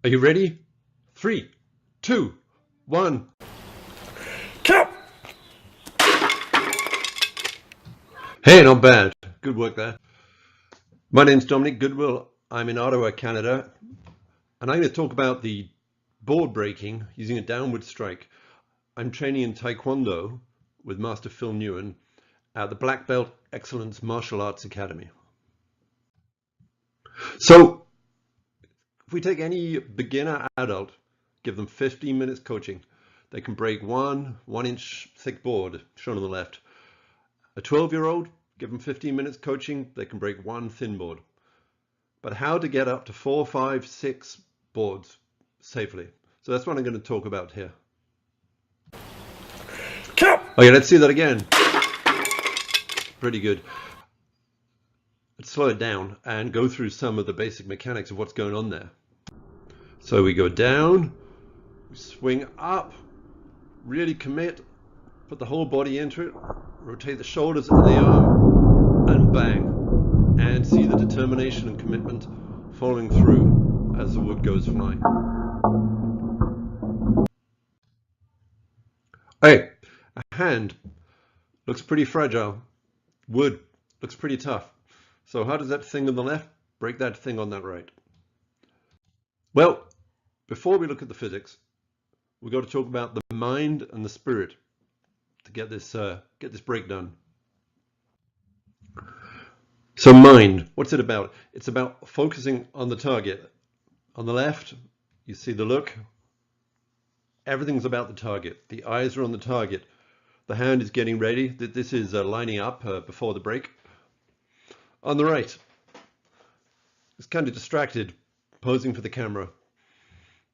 Are you ready? 3, 2, 1. Cap! Hey, not bad. Good work there. My name's Dominic Goodwill. I'm in Ottawa, Canada, and I'm going to talk about the board breaking using a downward strike. I'm training in Taekwon Do with Master Phil Nguyen at the Black Belt Excellence Martial Arts Academy. So, if we take any beginner adult, give them 15 minutes coaching, they can break one 1-inch thick board, shown on the left. A 12-year-old, give them 15 minutes coaching, they can break one thin board. But how to get up to 4, 5, 6 boards safely. So that's what I'm going to talk about here. Okay, let's see that again. Pretty good. Let's slow it down and go through some of the basic mechanics of what's going on there. So we go down, we swing up, really commit, put the whole body into it, rotate the shoulders and the arm, and bang. And see the determination and commitment following through as the wood goes flying. Okay, a hand looks pretty fragile. Wood looks pretty tough. So how does that thing on the left break that thing on that right? Well, before we look at the physics, we've got to talk about the mind and the spirit to get this break done. So mind, what's it about? It's about focusing on the target. On the left, you see the look. Everything's about the target. The eyes are on the target. The hand is getting ready. This is lining up before the break. On the right, it's kind of distracted, posing for the camera.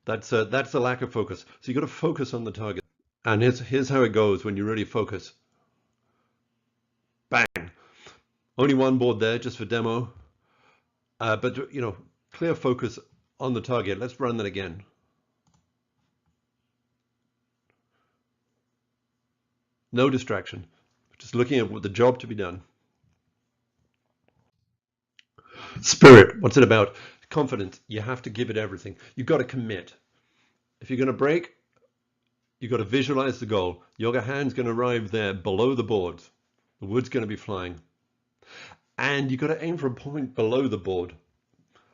That's a lack of focus. So you've got to focus on the target. And here's how it goes when you really focus. Bang! Only one board there, just for demo. But you know, clear focus on the target. Let's run that again. No distraction. Just looking at the job to be done. Spirit, what's it about? Confidence. You have to give it everything. You've got to commit. If you're going to break, you've got to visualize the goal. Your hand's going to arrive there below the board. The wood's going to be flying. And you've got to aim for a point below the board.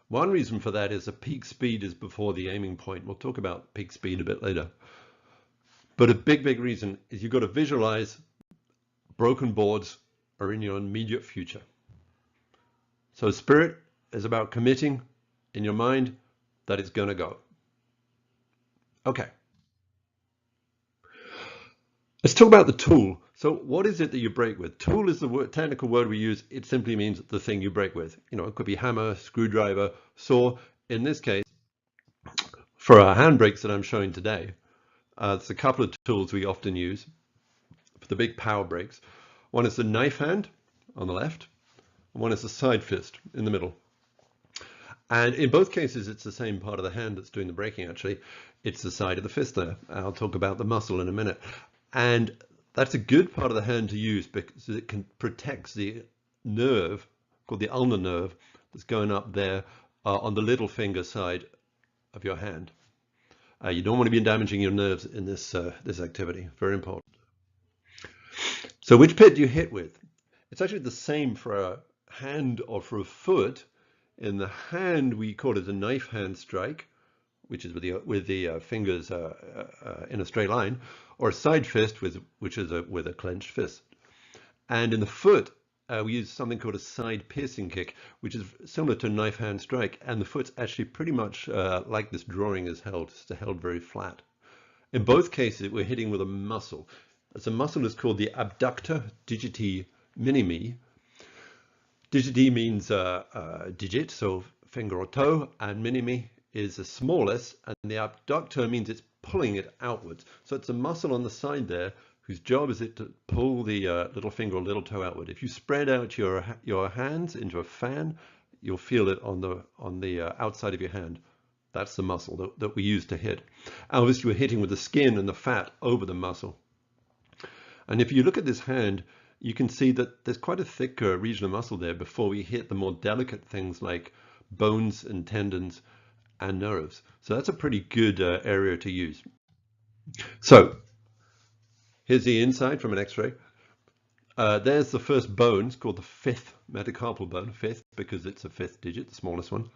One reason for that is the peak speed is before the aiming point. We'll talk about peak speed a bit later. But a big reason is you've got to visualize broken boards are in your immediate future. So spirit is about committing in your mind that it's going to go. Okay. Let's talk about the tool. So what is it that you break with? Tool is the technical word we use. It simply means the thing you break with. You know, it could be hammer, screwdriver, saw. In this case, for our hand breaks that I'm showing today, there's a couple of tools we often use for the big power breaks. One is the knife hand on the left, and one is the side fist in the middle. And in both cases, it's the same part of the hand that's doing the breaking, actually. It's the side of the fist there. I'll talk about the muscle in a minute. And that's a good part of the hand to use because it protects the nerve called the ulnar nerve that's going up there on the little finger side of your hand. You don't want to be damaging your nerves in this activity. Very important. So which pit do you hit with? It's actually the same for a hand or for a foot. In the hand, we call it a knife hand strike, which is with the fingers in a straight line, or a side fist, which is with a clenched fist. And in the foot, we use something called a side piercing kick, which is similar to a knife hand strike, and the foot's actually pretty much like this drawing is held. It's held very flat. In both cases, we're hitting with a muscle. The muscle is called the abductor digiti minimi. Digiti means digit, so finger or toe, and minimi is the smallest, and the abductor means it's pulling it outwards. So it's a muscle on the side there whose job is it to pull the little finger or little toe outward. If you spread out your hands into a fan, you'll feel it on the outside of your hand. That's the muscle that we use to hit. Obviously, we're hitting with the skin and the fat over the muscle. And if you look at this hand, you can see that there's quite a thick region of muscle there before we hit the more delicate things like bones and tendons and nerves. So that's a pretty good area to use. So here's the inside from an x-ray. There's the first bone. It's called the fifth metacarpal bone, fifth because it's a fifth digit, the smallest one.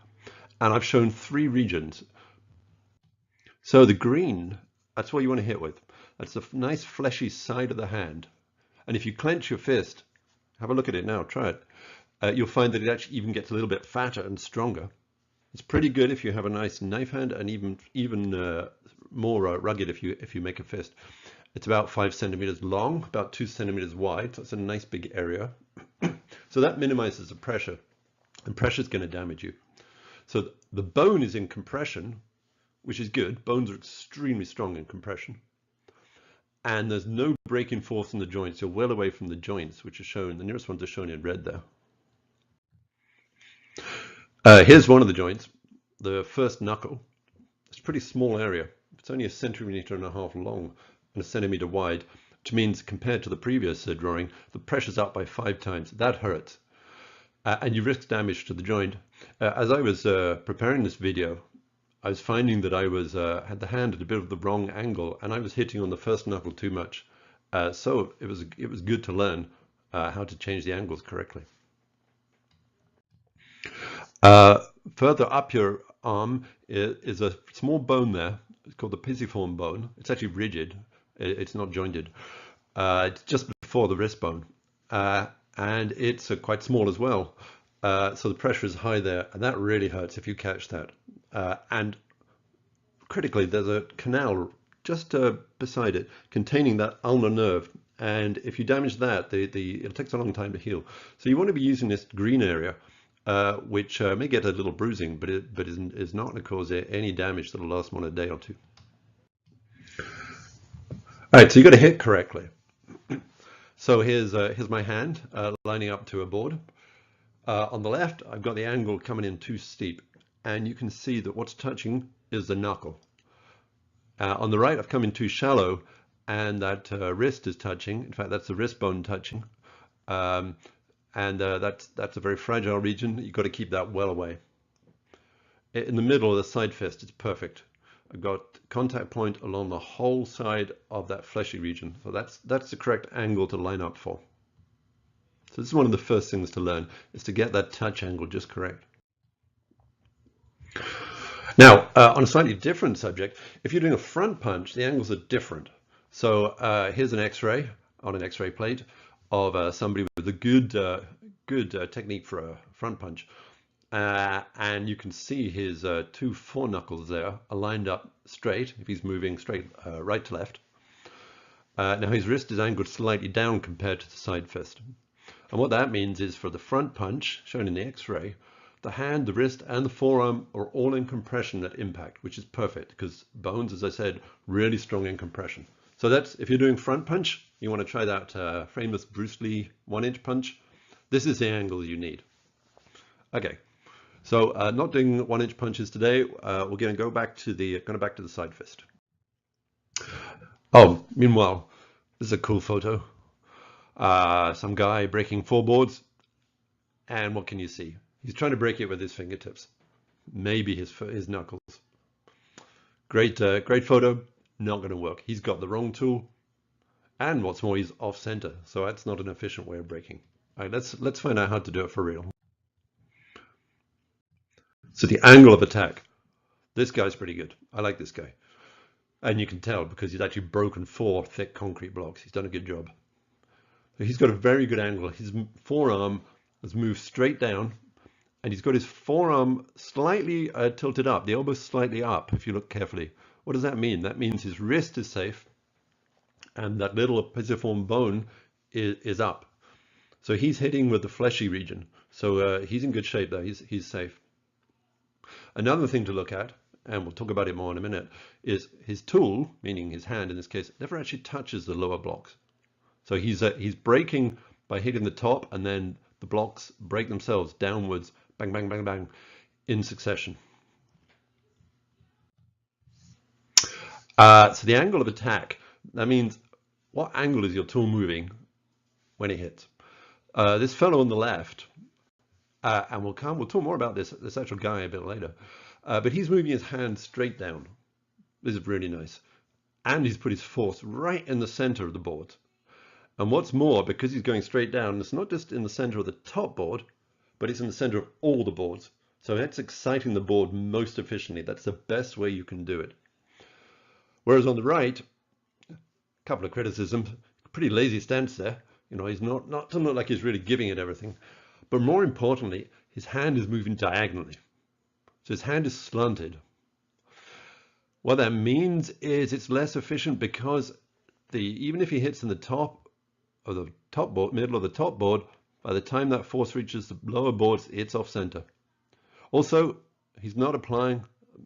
And I've shown 3 regions. So the green, that's what you want to hit with. That's the nice fleshy side of the hand. And if you clench your fist, have a look at it now, try it. You'll find that it actually even gets a little bit fatter and stronger. It's pretty good if you have a nice knife hand, and even more rugged if you make a fist. It's about 5 centimeters long, about 2 centimeters wide. So it's a nice big area. So that minimizes the pressure, and pressure is going to damage you. So the bone is in compression, which is good. Bones are extremely strong in compression. And there's no breaking force in the joints. You're well away from the joints, which are shown. The nearest ones are shown in red there. Here's one of the joints, the first knuckle. It's a pretty small area. It's only 1.5 centimeters long and 1 centimeter wide, which means compared to the previous drawing, the pressure's up by 5 times. That hurts. And you risk damage to the joint. As I was preparing this video, I was finding that I had the hand at a bit of the wrong angle, and I was hitting on the first knuckle too much. So it was good to learn how to change the angles correctly. Further up your arm is a small bone there. It's called the pisiform bone. It's actually rigid. It's not jointed. It's just before the wrist bone, and it's quite small as well. So the pressure is high there, and that really hurts if you catch that. And critically, there's a canal just beside it containing that ulnar nerve, and if you damage that, it takes a long time to heal. So you want to be using this green area, which may get a little bruising, but is not going to cause any damage that'll last more than a day or 2. All right, so you got to hit correctly. So here's my hand lining up to a board. On the left, I've got the angle coming in too steep, and you can see that what's touching is the knuckle. On the right, I've come in too shallow, and that wrist is touching. In fact, that's the wrist bone touching. And that's a very fragile region. You've got to keep that well away. In the middle of the side fist, it's perfect. I've got contact point along the whole side of that fleshy region. So that's the correct angle to line up for. So this is one of the first things to learn, is to get that touch angle just correct. Now, on a slightly different subject, if you're doing a front punch, the angles are different. So here's an X-ray on an X-ray plate of somebody with a good technique for a front punch. And you can see his 2 foreknuckles there are lined up straight, if he's moving straight right to left. Now his wrist is angled slightly down compared to the side fist. And what that means is for the front punch, shown in the X-ray, the hand, the wrist, and the forearm are all in compression at impact, which is perfect because bones, as I said, really strong in compression. So that's, if you're doing front punch, you want to try that famous Bruce Lee 1-inch punch. This is the angle you need. Okay, so not doing 1-inch punches today. We're going to go back to the side fist. Oh, meanwhile, this is a cool photo. Some guy breaking 4 boards, and what can you see? He's trying to break it with his fingertips, maybe his knuckles. Great photo. Not going to work. He's got the wrong tool, and what's more, he's off center, so that's not an efficient way of breaking. All right, let's find out how to do it for real. So the angle of attack. This guy's pretty good. I like this guy, and you can tell because he's actually broken 4 thick concrete blocks. He's done a good job. So he's got a very good angle. His forearm has moved straight down, and he's got his forearm slightly tilted up, the elbow slightly up, if you look carefully. What does that mean? That means his wrist is safe, and that little pisiform bone is up. So he's hitting with the fleshy region. So he's in good shape there. He's safe. Another thing to look at, and we'll talk about it more in a minute, is his tool, meaning his hand in this case, never actually touches the lower blocks. So he's breaking by hitting the top, and then the blocks break themselves downwards, bang, bang, bang, bang, in succession. So the angle of attack, that means what angle is your tool moving when it hits? This fellow on the left, and we'll talk more about this actual guy a bit later. but he's moving his hand straight down. This is really nice. And he's put his force right in the center of the board. And what's more, because he's going straight down, it's not just in the center of the top board, but it's in the center of all the boards. So that's exciting the board most efficiently. That's the best way you can do it. Whereas on the right, a couple of criticisms, pretty lazy stance there. You know, he's not like he's really giving it everything. But more importantly, his hand is moving diagonally. So his hand is slanted. What that means is it's less efficient because even if he hits in the top of the top board, middle of the top board, by the time that force reaches the lower boards, it's off center. Also, he's not applying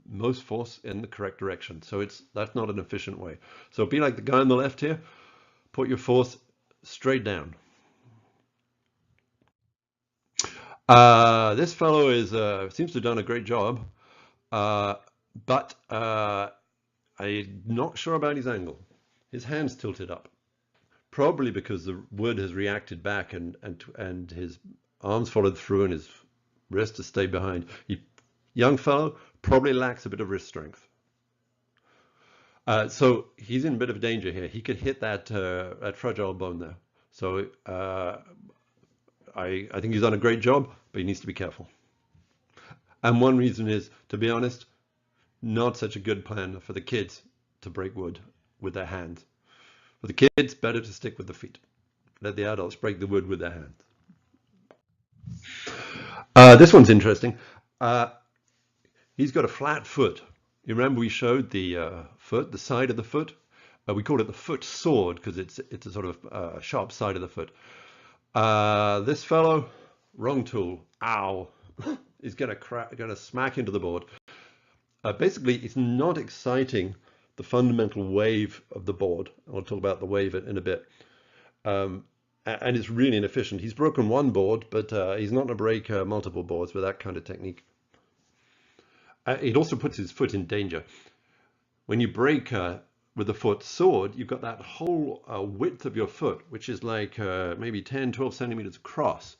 most force in the correct direction. So that's not an efficient way. So be like the guy on the left here, put your force straight down. This fellow seems to have done a great job, but I'm not sure about his angle. His hand's tilted up, probably because the wood has reacted back and his arms followed through and his wrist has stayed behind. Young fellow probably lacks a bit of wrist strength. So he's in a bit of danger here. He could hit that fragile bone there. So I think he's done a great job, but he needs to be careful. And one reason is, to be honest, not such a good plan for the kids to break wood with their hands. For the kids, better to stick with the feet. Let the adults break the wood with their hands. This one's interesting. He's got a flat foot. You remember we showed the foot, the side of the foot? We called it the foot sword because it's a sort of sharp side of the foot. This fellow, wrong tool. Ow. He's gonna smack into the board. Basically, it's not exciting the fundamental wave of the board. I'll talk about the wave in a bit. And it's really inefficient. He's broken one board, but he's not going to break multiple boards with that kind of technique. It also puts his foot in danger. When you break with the foot sword, you've got that whole width of your foot, which is like maybe 10, 12 centimeters across,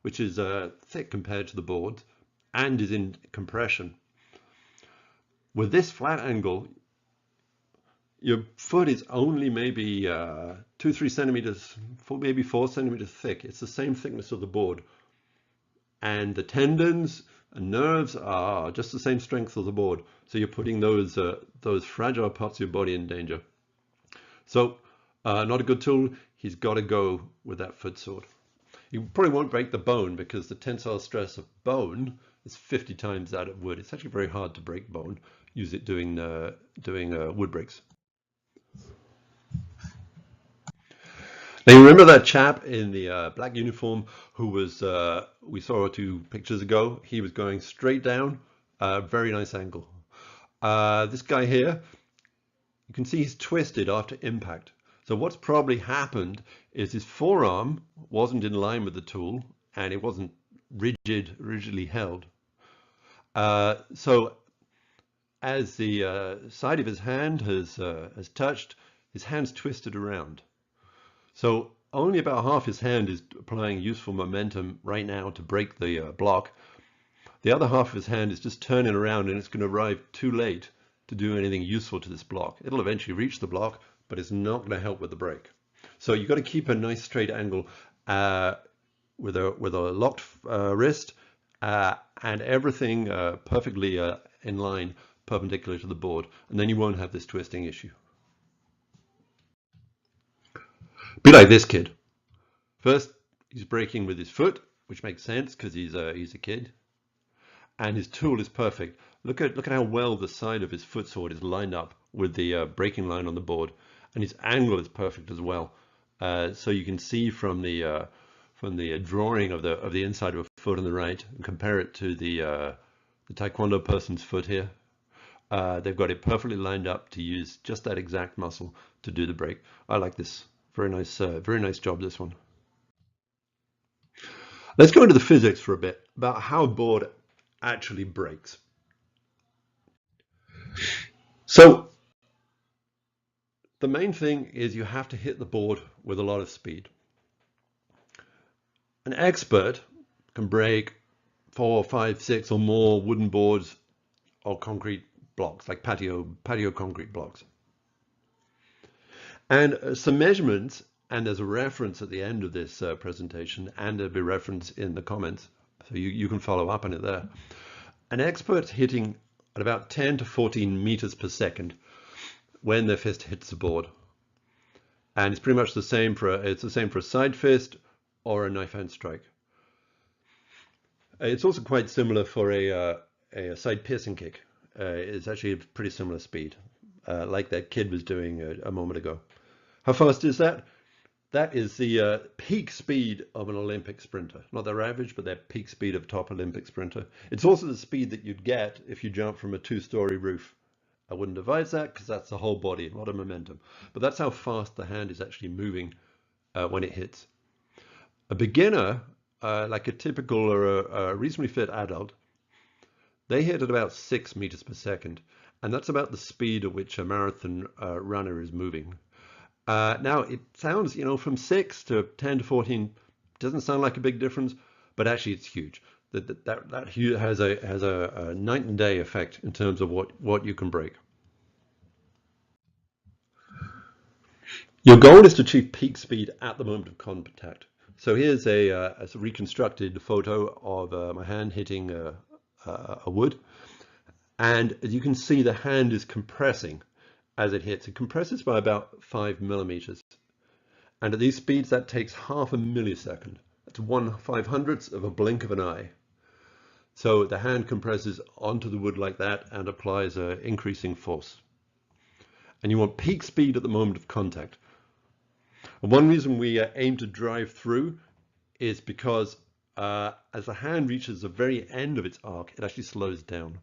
which is thick compared to the board and is in compression. With this flat angle, your foot is only maybe 2-3 centimeters, maybe 4 centimeters thick. It's the same thickness of the board. And the tendons and nerves are just the same strength of the board. So you're putting those fragile parts of your body in danger. So not a good tool. He's got to go with that foot sword. You probably won't break the bone because the tensile stress of bone is 50 times that of wood. It's actually very hard to break bone. Use it doing wood breaks. Now you remember that chap in the black uniform who was, we saw 2 pictures ago. He was going straight down, very nice angle. This guy here, you can see he's twisted after impact. So what's probably happened is his forearm wasn't in line with the tool and it wasn't rigidly held. So as the side of his hand has touched, his hand's twisted around. So only about half his hand is applying useful momentum right now to break the block. The other half of his hand is just turning around and it's going to arrive too late to do anything useful to this block. It'll eventually reach the block, but it's not going to help with the break. So you've got to keep a nice straight angle with a locked wrist and everything perfectly in line, perpendicular to the board, and then you won't have this twisting issue. Be like this kid. First, he's breaking with his foot, which makes sense because he's a kid, and his tool is perfect. Look at how well the side of his foot sword is lined up with the breaking line on the board, and his angle is perfect as well. So you can see from the drawing of the inside of a foot on the right, and compare it to the Taekwondo person's foot here. They've got it perfectly lined up to use just that exact muscle to do the break. I like this. Very nice job, this one. Let's go into the physics for a bit about how a board actually breaks. So the main thing is you have to hit the board with a lot of speed. An expert can break 4, 5, 6 or more wooden boards or concrete blocks, like patio concrete blocks. And some measurements, and there's a reference at the end of this presentation, and there'll be reference in the comments, so you can follow up on it there. An expert's hitting at about 10 to 14 meters per second when their fist hits the board. And it's pretty much the same for a side fist or a knife hand strike. It's also quite similar for a side piercing kick. It's actually a pretty similar speed, like that kid was doing a moment ago. How fast is that? That is the peak speed of an Olympic sprinter. Not their average, but their peak speed of top Olympic sprinter. It's also the speed that you'd get if you jump from a 2-story roof. I wouldn't advise that because that's the whole body, a lot of momentum. But that's how fast the hand is actually moving when it hits. A beginner, like a typical or a reasonably fit adult, they hit at about 6 meters per second. And that's about the speed at which a marathon runner is moving. Now, it sounds, from 6 to 10 to 14 doesn't sound like a big difference, but actually it's huge. That has a night and day effect in terms of what you can break. Your goal is to achieve peak speed at the moment of contact. So here's a reconstructed photo of my hand hitting a wood. And as you can see, the hand is compressing as it hits. It compresses by about 5 millimeters. And at these speeds, that takes half a millisecond. That's 1/500th of a blink of an eye. So the hand compresses onto the wood like that and applies an increasing force. And you want peak speed at the moment of contact. And one reason we aim to drive through is because as the hand reaches the very end of its arc, it actually slows down.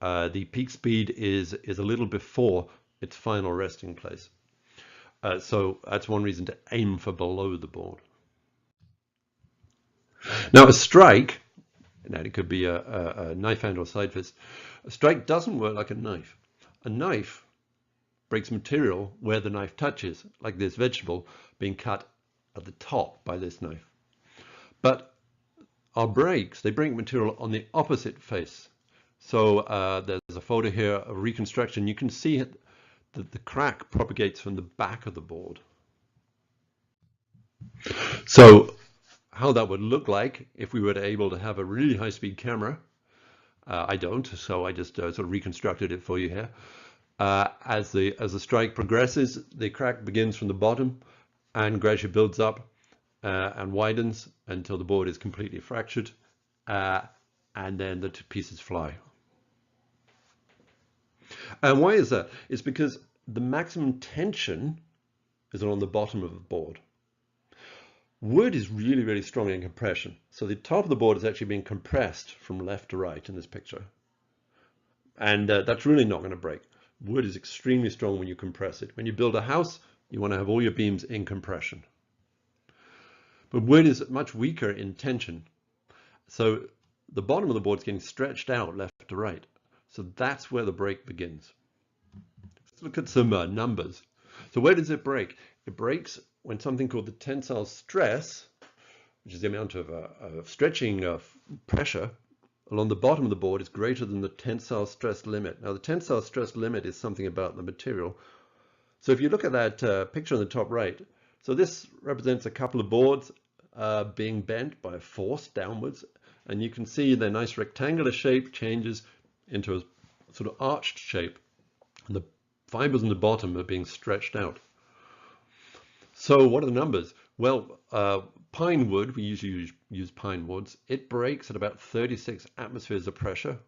The peak speed is a little before its final resting place. So that's one reason to aim for below the board. Now a strike, now it could be a knife hand or side fist, a strike doesn't work like a knife. A knife breaks material where the knife touches, like this vegetable being cut at the top by this knife. But our breaks, they break material on the opposite face. So there's a photo here of reconstruction. You can see that the crack propagates from the back of the board. So how that would look like if we were able to have a really high-speed camera. I don't, so I just sort of reconstructed it for you here. As the strike progresses, the crack begins from the bottom and gradually builds up and widens until the board is completely fractured, and then the two pieces fly. And why is that? It's because the maximum tension is on the bottom of the board. Wood is really, really strong in compression. So the top of the board is actually being compressed from left to right in this picture. And that's really not going to break. Wood is extremely strong when you compress it. When you build a house, you want to have all your beams in compression. But wood is much weaker in tension. So the bottom of the board is getting stretched out left to right. So that's where the break begins. Let's look at some numbers. So where does it break? It breaks when something called the tensile stress, which is the amount of stretching pressure along the bottom of the board, is greater than the tensile stress limit. Now the tensile stress limit is something about the material. So if you look at that picture on the top right, so this represents a couple of boards being bent by a force downwards, and you can see the nice rectangular shape changes into a sort of arched shape, and the fibers on the bottom are being stretched out. So what are the numbers? Well, pine wood, we usually use pine woods, it breaks at about 36 atmospheres of pressure.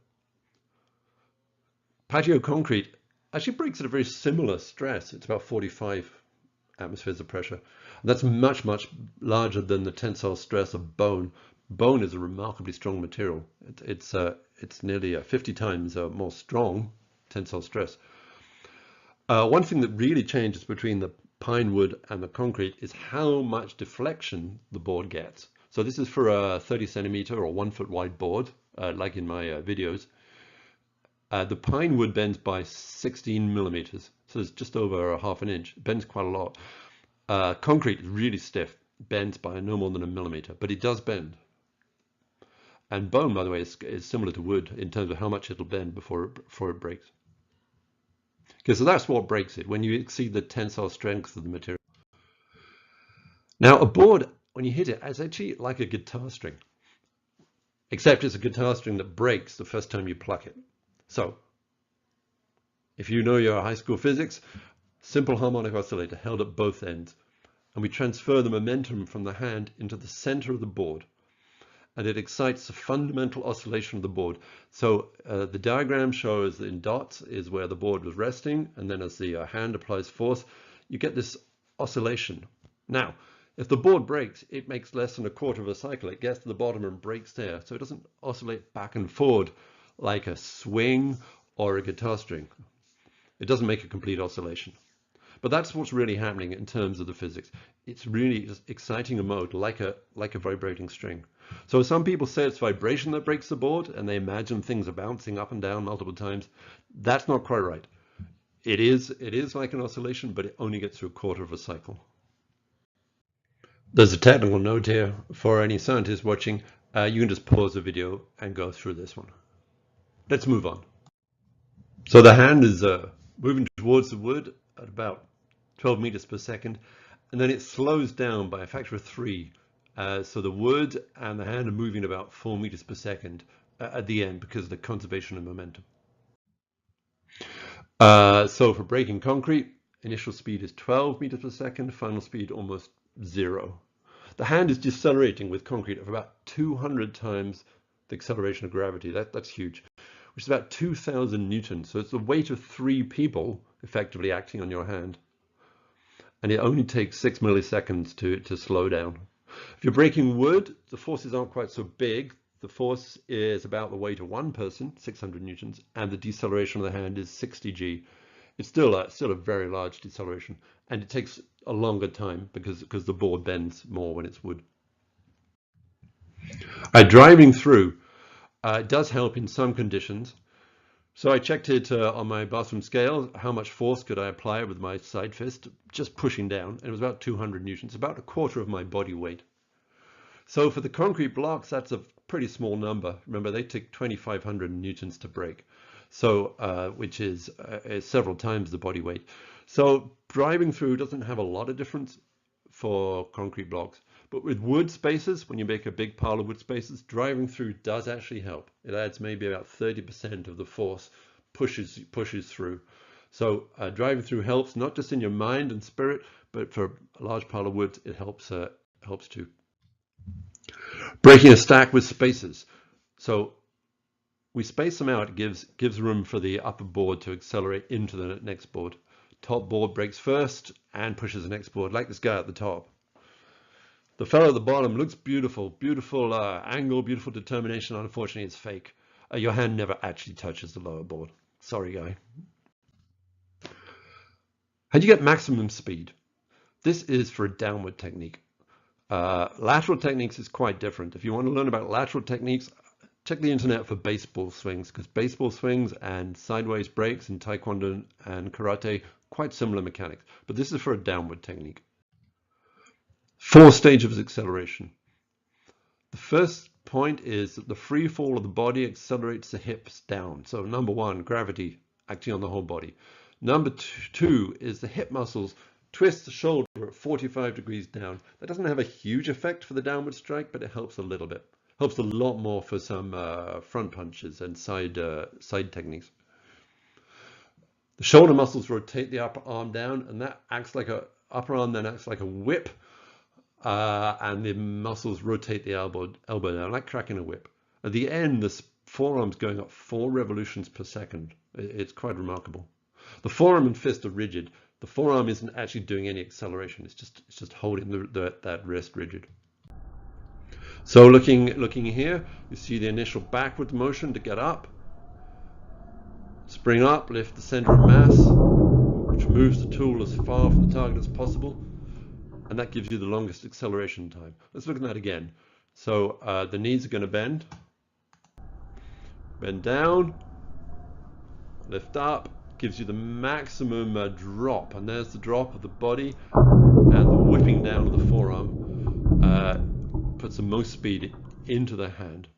Patio concrete actually breaks at a very similar stress. It's about 45 atmospheres of pressure. And that's much, much larger than the tensile stress of bone. Bone is a remarkably strong material. It's nearly 50 times more strong tensile stress. One thing that really changes between the pine wood and the concrete is how much deflection the board gets. So this is for a 30 centimeter or 1 foot wide board, like in my videos. The pine wood bends by 16 millimeters, so it's just over a half an inch. It bends quite a lot. Concrete is really stiff, bends by no more than a millimeter, but it does bend. And bone, by the way, is similar to wood in terms of how much it'll bend before it breaks. Okay, so that's what breaks it, when you exceed the tensile strength of the material. Now, a board, when you hit it, it's actually like a guitar string, except it's a guitar string that breaks the first time you pluck it. So, if you know your high school physics, simple harmonic oscillator held at both ends, and we transfer the momentum from the hand into the center of the board, and it excites the fundamental oscillation of the board. So the diagram shows that in dots is where the board was resting, and then as the hand applies force, you get this oscillation. Now, if the board breaks, it makes less than a quarter of a cycle. It gets to the bottom and breaks there, so it doesn't oscillate back and forward like a swing or a guitar string. It doesn't make a complete oscillation. But that's what's really happening in terms of the physics. It's really just exciting a mode like a vibrating string. So some people say it's vibration that breaks the board, and they imagine things are bouncing up and down multiple times. That's not quite right. It is like an oscillation, but it only gets through a quarter of a cycle. There's a technical note here for any scientists watching. You can just pause the video and go through this one. Let's move on. So the hand is moving towards the wood at about 12 meters per second, and then it slows down by a factor of 3. So the wood and the hand are moving about 4 meters per second at the end because of the conservation of momentum. So for breaking concrete, initial speed is 12 meters per second, final speed almost 0. The hand is decelerating with concrete of about 200 times the acceleration of gravity. That's huge, which is about 2,000 newtons. So it's the weight of 3 people effectively acting on your hand. And it only takes 6 milliseconds to slow down. If you're breaking wood, the forces aren't quite so big. The force is about the weight of 1 person, 600 newtons, and the deceleration of the hand is 60 G. It's still a very large deceleration, and it takes a longer time because the board bends more when it's wood. Driving through does help in some conditions. So I checked it on my bathroom scale, how much force could I apply with my side fist, just pushing down, and it was about 200 newtons, about a quarter of my body weight. So for the concrete blocks, that's a pretty small number. Remember, they take 2,500 newtons to break, so which is several times the body weight. So driving through doesn't have a lot of difference for concrete blocks. But with wood spaces, when you make a big pile of wood spaces, driving through does actually help. It adds maybe about 30% of the force pushes through. So driving through helps not just in your mind and spirit, but for a large pile of wood, it helps too. Breaking a stack with spaces. So we space them out. It gives room for the upper board to accelerate into the next board. Top board breaks first and pushes the next board, like this guy at the top. The fellow at the bottom looks beautiful, beautiful angle, beautiful determination. Unfortunately, it's fake. Your hand never actually touches the lower board. Sorry, guy. How do you get maximum speed? This is for a downward technique. Lateral techniques is quite different. If you want to learn about lateral techniques, check the internet for baseball swings, because baseball swings and sideways breaks in Taekwon Do and karate, quite similar mechanics. But this is for a downward technique. 4 stages of acceleration. The first point is that the free fall of the body accelerates the hips down. So number 1, gravity acting on the whole body. Number 2 is the hip muscles twist the shoulder at 45 degrees down. That doesn't have a huge effect for the downward strike, but it helps a little bit. Helps a lot more for some front punches and side techniques. The shoulder muscles rotate the upper arm down, and that acts like a upper arm then acts like a whip. And the muscles rotate the elbow down, like cracking a whip. At the end, the forearm's going up 4 revolutions per second. It's quite remarkable. The forearm and fist are rigid. The forearm isn't actually doing any acceleration. It's just holding that wrist rigid. So looking here, you see the initial backward motion to get up. Spring up, lift the center of mass, which moves the tool as far from the target as possible. And that gives you the longest acceleration time. Let's look at that again. So the knees are going to bend down, lift up, gives you the maximum drop. And there's the drop of the body, and the whipping down of the forearm puts the most speed into the hand.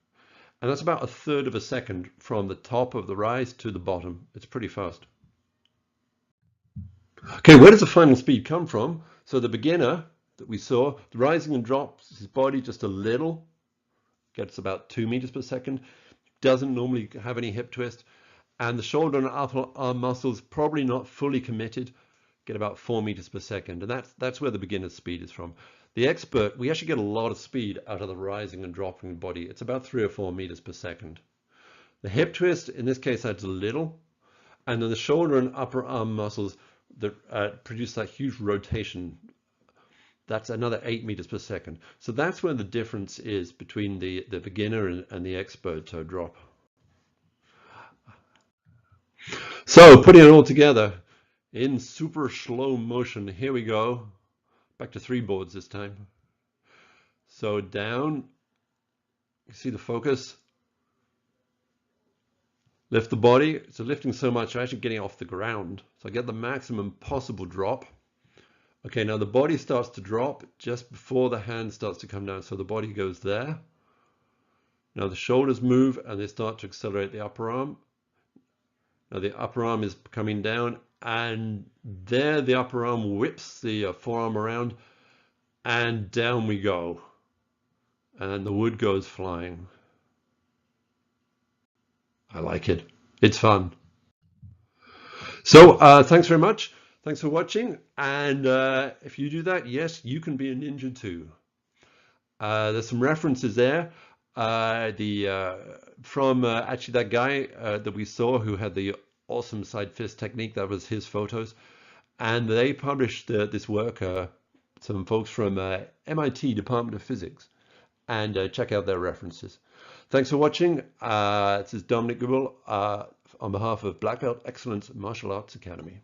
And that's about 1/3 of a second from the top of the rise to the bottom. It's pretty fast. Okay, where does the final speed come from? So the beginner that we saw, the rising and drops his body just a little, gets about 2 meters per second, doesn't normally have any hip twist, and the shoulder and upper arm muscles probably not fully committed, get about 4 meters per second, and that's where the beginner's speed is from. The expert, we actually get a lot of speed out of the rising and dropping body. It's about 3 or 4 meters per second. The hip twist, in this case, adds a little, and then the shoulder and upper arm muscles that produce that huge rotation, that's another 8 meters per second. So that's where the difference is between the beginner and the expert drop. So putting it all together in super slow motion, here we go. Back to 3 boards this time. So down, you see the focus. Lift the body. So lifting so much, I'm actually getting off the ground. So I get the maximum possible drop. Okay, now the body starts to drop just before the hand starts to come down. So the body goes there. Now the shoulders move and they start to accelerate the upper arm. Now the upper arm is coming down, and there the upper arm whips the forearm around, and down we go. And the wood goes flying. I like it. It's fun. So thanks very much. Thanks for watching. And if you do that, yes, you can be a ninja too. There's some references there. From actually that guy that we saw who had the awesome side fist technique, that was his photos, and they published this work, some folks from MIT Department of Physics, and check out their references. Thanks for watching. This is Dominic Goodwill on behalf of Black Belt Excellence Martial Arts Academy.